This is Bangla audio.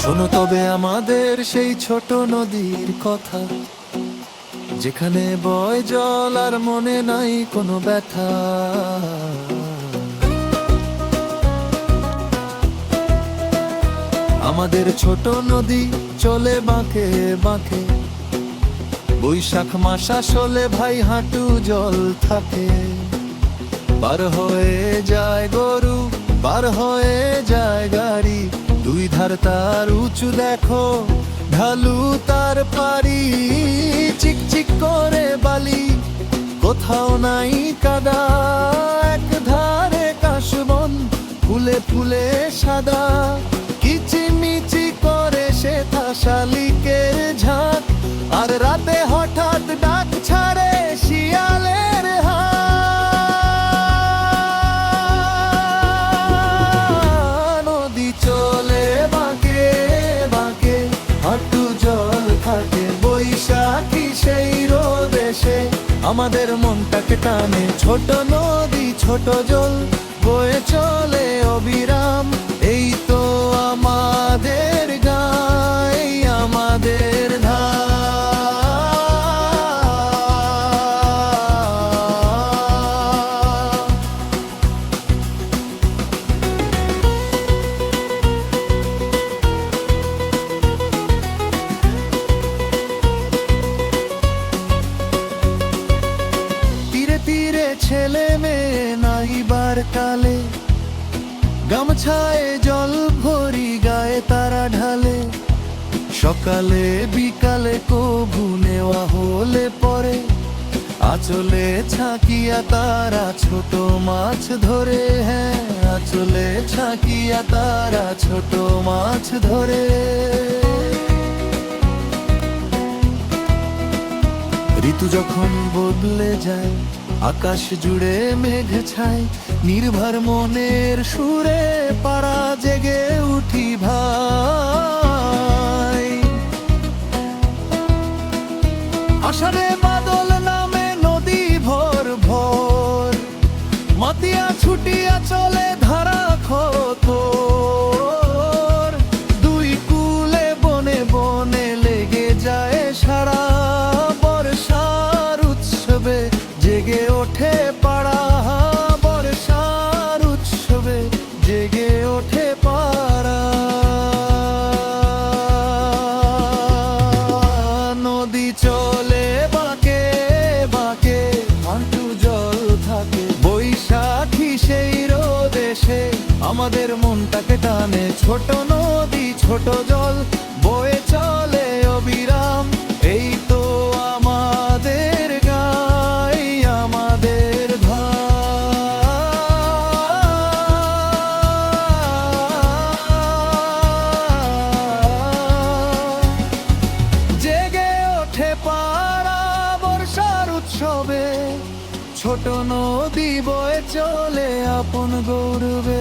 শোনো তবে আমাদের সেই ছোট নদীর কথা, যেখানে বয় জল আর মনে নাই কোনো ব্যথা। আমাদের ছোট নদী চলে বাঁকে বাঁকে, বৈশাখ মাস আসলে ভাই হাঁটু জল থাকে। পার হয়ে যায় গরু, পার হয়ে যায় গাড়ি, দুই ধার তার উঁচু দেখো, ঢালু তার পারি। চিকচিক করে বালি, কোথাও নাই কাদা, এক ধারে কাশবন ফুলে ফুলে সাদা। কিচিমিচি করে সেথা শালিকের ঝাঁক, আর রাতে হঠাৎ ডাক ছাড়ে শিয়ালের হাঁ। নদী চলে বাঁকে বাঁকে, হাঁটু জল থাকে, বৈশাখী সেই রোদেশে আমাদের মনটাকে টানে। ছোট নদী ছোট জল বয়ে চলে অবিরাম, এই তো আমাদের গাই আমাদের ধাম। তীরে তীরে ছেলে মেয়ে নাইবার কালে, গামছায় জল ভরি গায়ে তারা ঢালে। সকালে বিকালে কবু নেওয়া হলে পরে, আঁচলে ছাকিয়া তারা ছোট মাছ ধরে। হ্যাঁ, আঁচলে ছাকিয়া তারা ছোট মাছ ধরে। ঋতু যখন বদলে যায়, আকাশ জুড়ে মেঘ ছায়, নির্ভর মনের সুরে পাড়া জেগে উঠি ভাই। আষাঢ়ে বাদল নামে নদী ভোর ভোর, মাতিয়া ছুটিয়া চলে ধারা খোতর। দুই কুলে বনে বনে লেগে যায় সারা, বর্ষার উৎসবে জেগে ওঠে পাড়া। বর্ষার উৎসবে জেগে ওঠে পাড়া। নদী চলে বাঁকে বাঁকে, হাঁটু জল থাকে, বৈশাখী সেই রোদেশে আমাদের মনটাকে টানে। ছোট নদী ছোট জল বয়ে চলে অবিরাম, এই তো আমাদের গাই আমাদের ধাম। জেগে ওঠে পাড়া বর্ষার উৎসবে, ছোট নদী বয়ে চলে আপন গৌরবে।